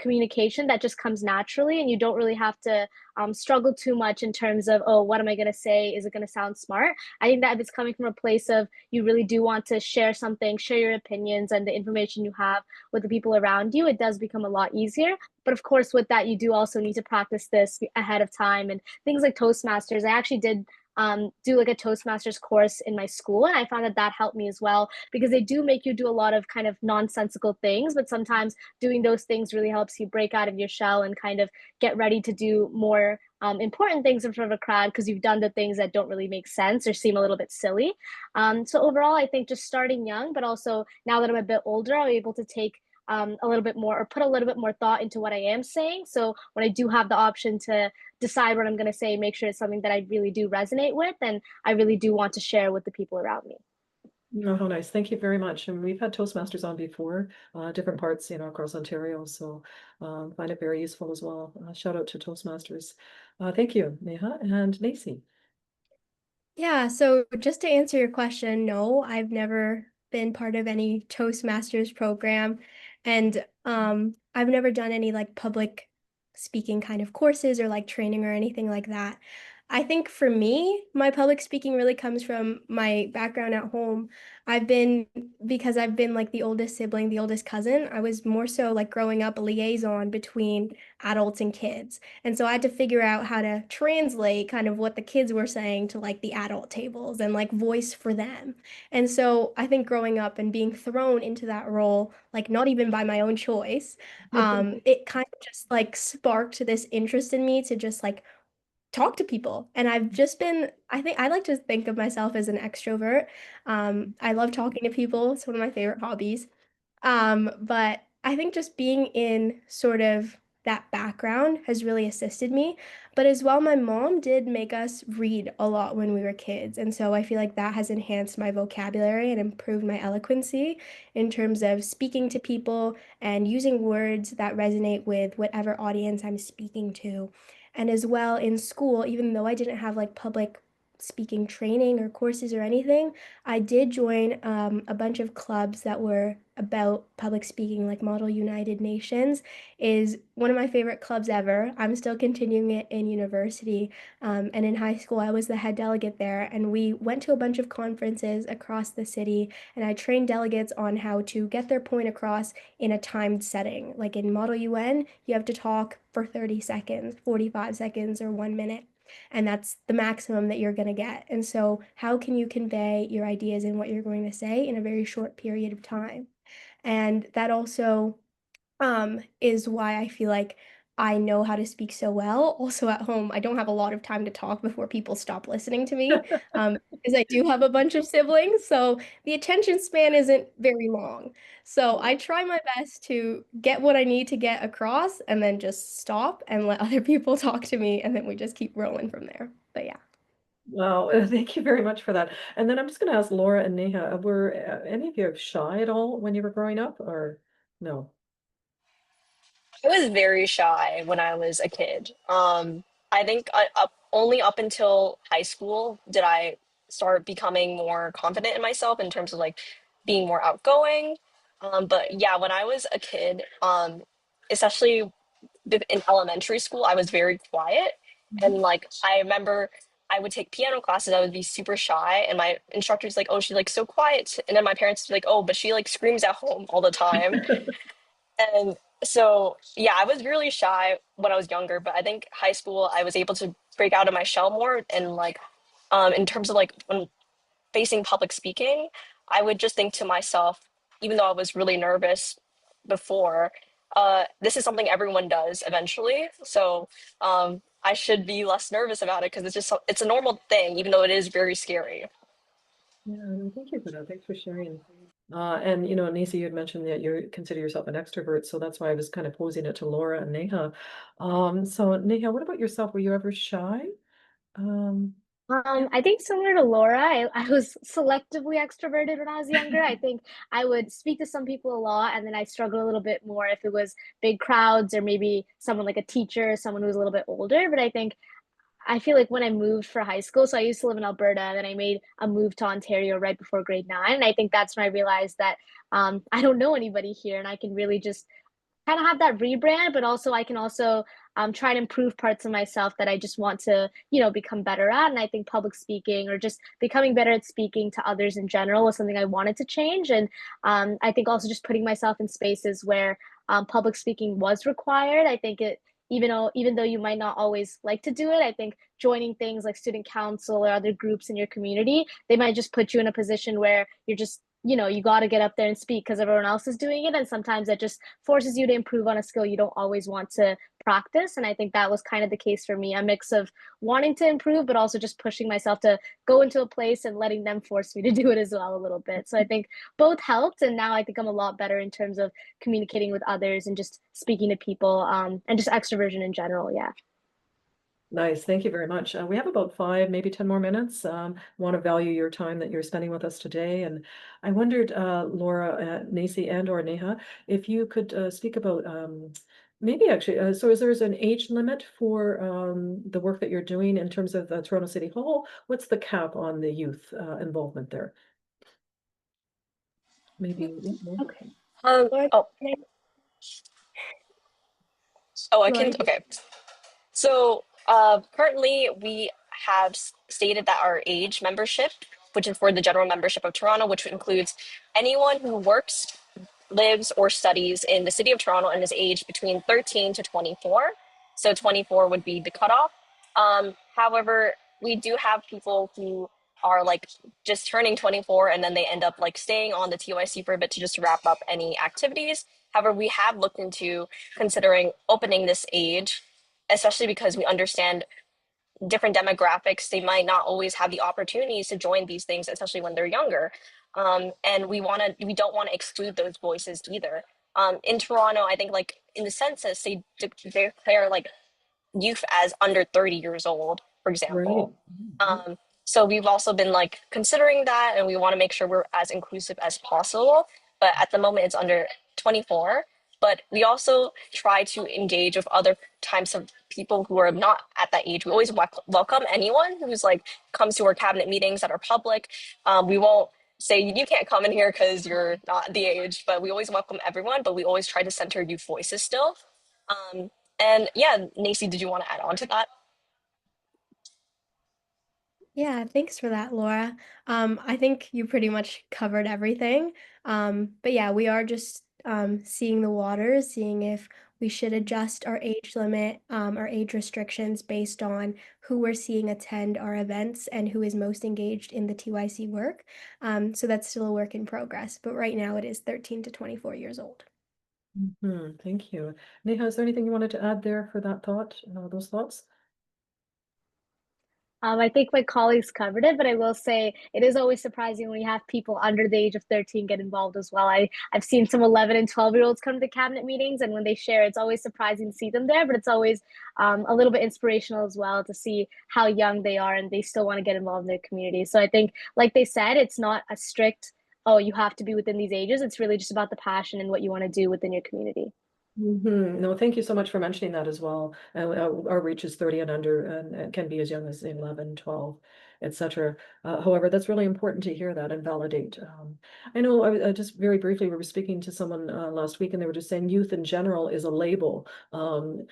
communication that just comes naturally, and you don't really have to struggle too much in terms of, oh, what am I going to say? Is it going to sound smart? I think that if it's coming from a place of you really do want to share something, share your opinions and the information you have with the people around you, it does become a lot easier. But of course, with that, you do also need to practice this ahead of time. And things like Toastmasters, I actually did do like a Toastmasters course in my school. And I found that that helped me as well, because they do make you do a lot of kind of nonsensical things, but sometimes doing those things really helps you break out of your shell and kind of get ready to do more important things in front of a crowd, because you've done the things that don't really make sense or seem a little bit silly. So overall, I think just starting young, but also now that I'm a bit older, I'm able to take a little bit more, or put a little bit more thought into what I am saying. So when I do have the option to decide what I'm going to say, make sure it's something that I really do resonate with and I really do want to share with the people around me. Oh, how nice. Thank you very much. And we've had Toastmasters on before, different parts, across Ontario. So find it very useful as well. Shout out to Toastmasters. Thank you, Neha and Nacy. Yeah, so just to answer your question, no, I've never been part of any Toastmasters program, and I've never done any like public speaking kind of courses or like training or anything like that. I think for me, my public speaking really comes from my background at home. Because I've been like the oldest sibling, the oldest cousin, I was more so like growing up a liaison between adults and kids. And so I had to figure out how to translate kind of what the kids were saying to like the adult tables and like voice for them. And so I think growing up and being thrown into that role, like not even by my own choice, it kind of just like sparked this interest in me to just like talk to people. And I've just been, I think I like to think of myself as an extrovert. I love talking to people. It's one of my favorite hobbies. But I think just being in sort of that background has really assisted me. But as well, my mom did make us read a lot when we were kids. And so I feel like that has enhanced my vocabulary and improved my eloquency in terms of speaking to people and using words that resonate with whatever audience I'm speaking to. And as well in school, even though I didn't have like public speaking training or courses or anything, I did join a bunch of clubs that were about public speaking, like Model United Nations is one of my favorite clubs ever. I'm still continuing it in university. And in high school, I was the head delegate there, and we went to a bunch of conferences across the city, and I trained delegates on how to get their point across in a timed setting. Like in Model UN, you have to talk for 30 seconds, 45 seconds, or 1 minute. And that's the maximum that you're going to get. And so, how can you convey your ideas and what you're going to say in a very short period of time? And that also is why I feel like I know how to speak so well. Also at home, I don't have a lot of time to talk before people stop listening to me, because I do have a bunch of siblings, so the attention span isn't very long. So I try my best to get what I need to get across and then just stop and let other people talk to me, and then we just keep rolling from there. But yeah. Wow, thank you very much for that. And then I'm just going to ask Laura and Neha, were any of you shy at all when you were growing up, or no? I was very shy when I was a kid. I think only up until high school did I start becoming more confident in myself in terms of like being more outgoing. But yeah, when I was a kid, especially in elementary school, I was very quiet. And like I remember I would take piano classes, I would be super shy, and my instructor's like, "Oh, she's like so quiet," and then my parents would be like, "Oh, but she like screams at home all the time." And so, yeah, I was really shy when I was younger, but I think high school I was able to break out of my shell more and like in terms of like when facing public speaking, I would just think to myself, even though I was really nervous before, this is something everyone does eventually. So I should be less nervous about it because it's a normal thing, even though it is very scary. Yeah, no, thank you for that. Thanks for sharing. And Nisi, you had mentioned that you consider yourself an extrovert, so that's why I was kind of posing it to Laura and Neha. So Neha, what about yourself? Were you ever shy? Yeah. I think similar to Laura, I was selectively extroverted when I was younger. I think I would speak to some people a lot, and then I struggle a little bit more if it was big crowds or maybe someone like a teacher, someone who was a little bit older. But I feel like when I moved for high school, so I used to live in Alberta, and then I made a move to Ontario right before grade 9. And I think that's when I realized that I don't know anybody here, and I can really just kind of have that rebrand, but also I can also try to improve parts of myself that I just want to, become better at. And I think public speaking or just becoming better at speaking to others in general was something I wanted to change. And I think also just putting myself in spaces where public speaking was required. I think even though you might not always like to do it, I think joining things like student council or other groups in your community, they might just put you in a position where you're just, you got to get up there and speak because everyone else is doing it. And sometimes that just forces you to improve on a skill you don't always want to practice. And I think that was kind of the case for me, a mix of wanting to improve, but also just pushing myself to go into a place and letting them force me to do it as well a little bit. So I think both helped. And now I think I'm a lot better in terms of communicating with others and just speaking to people, and just extroversion in general. Yeah. Nice. Thank you very much. We have about 5, maybe 10 more minutes. Want to value your time that you're spending with us today. And I wondered, Laura, Nacy, and or Neha, if you could speak about maybe actually, so is there an age limit for the work that you're doing in terms of Toronto City Hall? What's the cap on the youth involvement there? Maybe. Okay. Oh, I can. Laura, Okay. So currently, we have stated that our age membership, which is for the general membership of Toronto, which includes anyone who works, lives, or studies in the city of Toronto and is aged between 13 to 24. So 24 would be the cutoff. However, we do have people who are like just turning 24 and then they end up like staying on the TYC for a bit to just wrap up any activities. However, we have looked into considering opening this age, especially because we understand different demographics, they might not always have the opportunities to join these things, especially when they're younger. And we don't want to exclude those voices either. In Toronto, I think like in the census, they declare like youth as under 30 years old, for Right. example. So we've also been like considering that, and we want to make sure we're as inclusive as possible. But at the moment, it's under 24. But we also try to engage with other types of people who are not at that age. We always welcome anyone who's like comes to our cabinet meetings that are public. We won't say you can't come in here because you're not the age, but we always welcome everyone. But we always try to center youth voices still. And yeah, Nacy, did you want to add on to that? Yeah, thanks for that, Laura. I think you pretty much covered everything. But yeah, we are just seeing the waters, seeing if we should adjust our age limit, our age restrictions based on who we're seeing attend our events and who is most engaged in the TYC work. So that's still a work in progress, but right now it is 13 to 24 years old. Thank you. Neha, is there anything you wanted to add there for that thought, those thoughts? I think my colleagues covered it, but I will say it is always surprising when you have people under the age of 13 get involved as well. I've seen some 11 and 12-year-olds come to cabinet meetings, and when they share, it's always surprising to see them there, but it's always a little bit inspirational as well to see how young they are and they still want to get involved in their community. So I think, like they said, it's not a strict, oh, you have to be within these ages. It's really just about the passion and what you want to do within your community. No, thank you so much for mentioning that as well. Our reach is 30 and under, and it can be as young as 11, 12, etc. However, that's really important to hear that and validate. I know just very briefly, we were speaking to someone last week and they were just saying youth in general is a label, and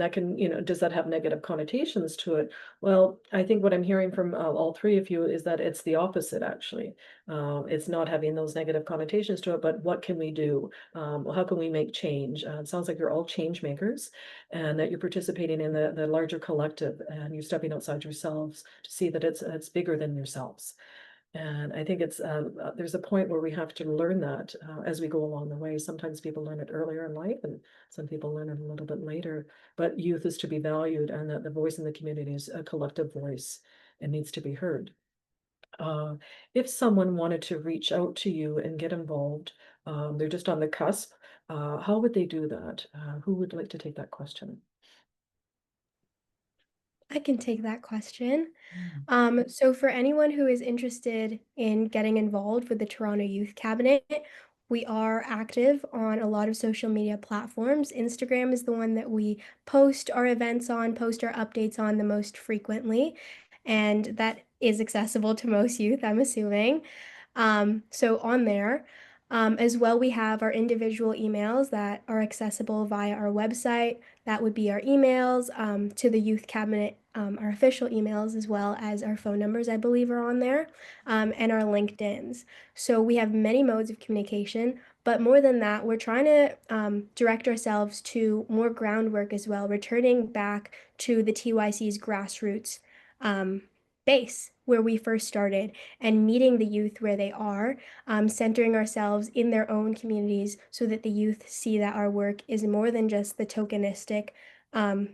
that can, does that have negative connotations to it? Well, I think what I'm hearing from all three of you is that it's the opposite, actually. It's not having those negative connotations to it, but what can we do? How can we make change? It sounds like you're all change makers and that you're participating in the larger collective and you're stepping outside yourselves to see that it's bigger than yourselves. And I think it's there's a point where we have to learn that as we go along the way. Sometimes people learn it earlier in life and some people learn it a little bit later. But youth is to be valued and that the voice in the community is a collective voice and needs to be heard. If someone wanted to reach out to you and get involved, they're just on the cusp, how would they do that? Who would like to take that question? I can take that question. So for anyone who is interested in getting involved with the Toronto Youth Cabinet, we are active on a lot of social media platforms. Instagram is the one that we post our events on, post our updates on the most frequently, and that is accessible to most youth, I'm assuming. So on there, as well, we have our individual emails that are accessible via our website. That would be our emails to the Youth Cabinet, our official emails, as well as our phone numbers, I believe, are on there, and our LinkedIns. So we have many modes of communication, But more than that, we're trying to direct ourselves to more groundwork as well, returning back to the TYC's grassroots um, base where we first started and meeting the youth where they are, centering ourselves in their own communities so that the youth see that our work is more than just the tokenistic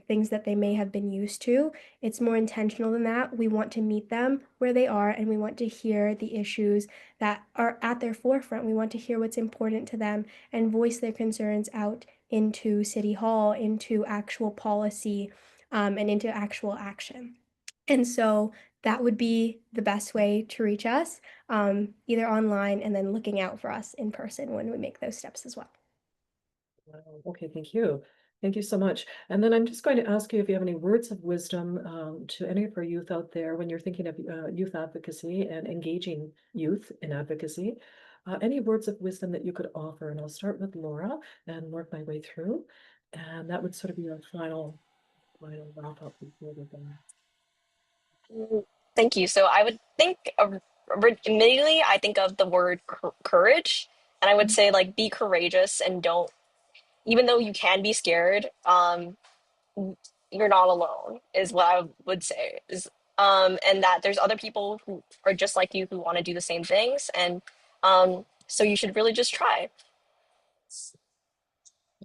things that they may have been used to. It's more intentional than that. We want to meet them where they are, and we want to hear the issues that are at their forefront. We want to hear what's important to them and voice their concerns out into City Hall, into actual policy, and into actual action. And so that would be the best way to reach us, either online and then looking out for us in person when we make those steps as well. Wow. Okay, thank you. Thank you so much. And then I'm just going to ask you if you have any words of wisdom to any of our youth out there when you're thinking of youth advocacy and engaging youth in advocacy. Any words of wisdom that you could offer? And I'll start with Laura and work my way through. And that would sort of be our final wrap up before we're done. Thank you. So I would think immediately I think of the word courage, and I would say like be courageous and don't, even though you can be scared, you're not alone is what I would say is, and that there's other people who are just like you who want to do the same things, and so you should really just try.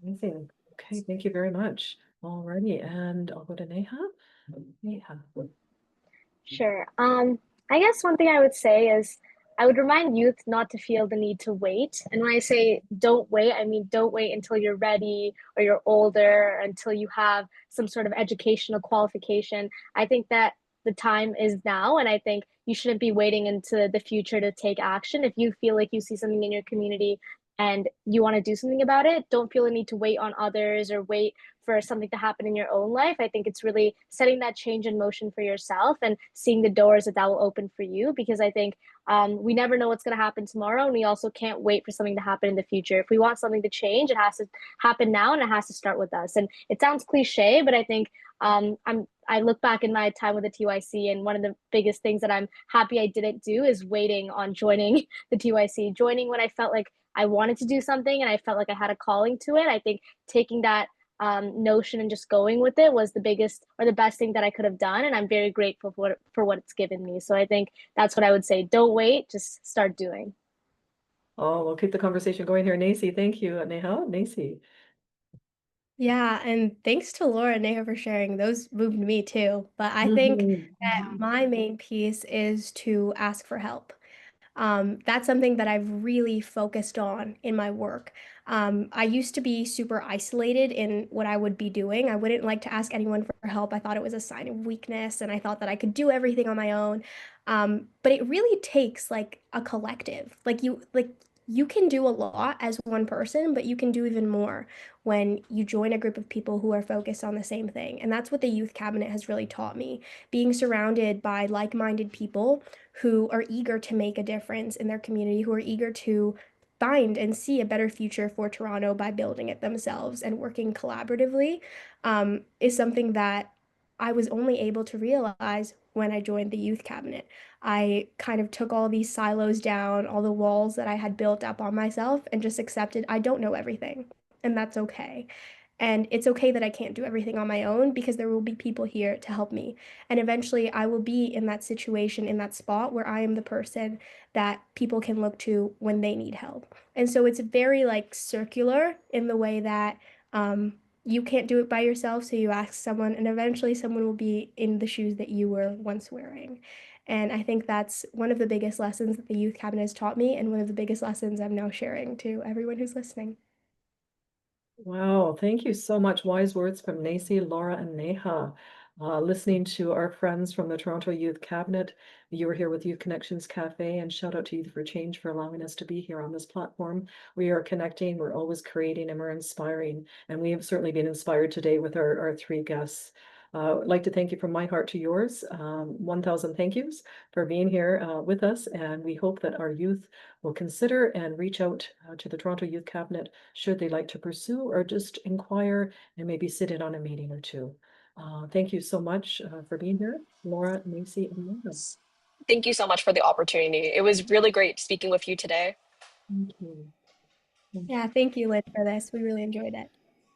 Amazing. Okay, thank you very much. Alrighty, and I'll go to Neha. Neha. Sure. I guess one thing I would say is I would remind youth not to feel the need to wait. And when I say don't wait, I mean don't wait until you're ready or you're older, until you have some sort of educational qualification. I think that the time is now, and I think you shouldn't be waiting into the future to take action. If you feel like you see something in your community and you want to do something about it, don't feel the need to wait on others or wait for something to happen in your own life. I think it's really setting that change in motion for yourself and seeing the doors that will open for you. Because I think we never know what's going to happen tomorrow, and we also can't wait for something to happen in the future. If we want something to change, it has to happen now, and it has to start with us. And it sounds cliche, but I think I look back in my time with the TYC, and one of the biggest things that I'm happy I didn't do is waiting on joining the TYC, joining when I felt like I wanted to do something and I felt like I had a calling to it. I think taking that notion and just going with it was the biggest or the best thing that I could have done. And I'm very grateful for what it's given me. So I think that's what I would say. Don't wait, just start doing. Oh, we'll keep the conversation going here. Nacy, thank you. Neha, Nacy. Yeah, and thanks to Laura and Neha for sharing. Those moved me too. But I think that Mhm. my main piece is to ask for help. That's something that I've really focused on in my work. I used to be super isolated in what I would be doing. I wouldn't like to ask anyone for help. I thought it was a sign of weakness, and I thought that I could do everything on my own. But it really takes like a collective. You can do a lot as one person, but you can do even more when you join a group of people who are focused on the same thing. And that's what the youth cabinet has really taught me. Being surrounded by like-minded people who are eager to make a difference in their community, who are eager to find and see a better future for Toronto by building it themselves and working collaboratively, is something that I was only able to realize when I joined the youth cabinet. I kind of took all these silos down, all the walls that I had built up on myself, and just accepted I don't know everything, and that's okay. And it's okay that I can't do everything on my own because there will be people here to help me. And eventually I will be in that situation, in that spot where I am the person that people can look to when they need help. And so it's very like circular in the way that you can't do it by yourself. So you ask someone, and eventually someone will be in the shoes that you were once wearing. And I think that's one of the biggest lessons that the Youth Cabinet has taught me, and one of the biggest lessons I'm now sharing to everyone who's listening. Wow, thank you so much. Wise words from Nacy, Laura, and Neha. Listening to our friends from the Toronto Youth Cabinet. You were here with Youth Connections Cafe, and shout out to Youth for Change for allowing us to be here on this platform. We are connecting, we're always creating, and we're inspiring. And we have certainly been inspired today with our three guests. I'd like to thank you from my heart to yours. 1,000 thank yous for being here with us. And we hope that our youth will consider and reach out to the Toronto Youth Cabinet should they like to pursue or just inquire and maybe sit in on a meeting or two. Thank you so much for being here, Laura, Nacy, and Laura. Thank you so much for the opportunity. It was really great speaking with you today. Thank you. Yeah, thank you, Lynn, for this. We really enjoyed it.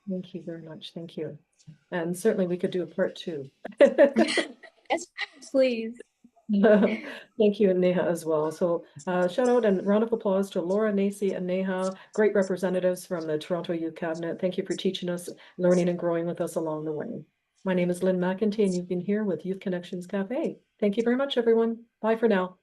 Thank you very much. Thank you. And certainly we could do a part 2. Yes, please. Thank you, and Neha as well. So shout out and round of applause to Laura, Nacy, and Neha, great representatives from the Toronto Youth Cabinet. Thank you for teaching us, learning and growing with us along the way. My name is Lynne McIntee, and you've been here with Youth Connections Cafe. Thank you very much, everyone. Bye for now.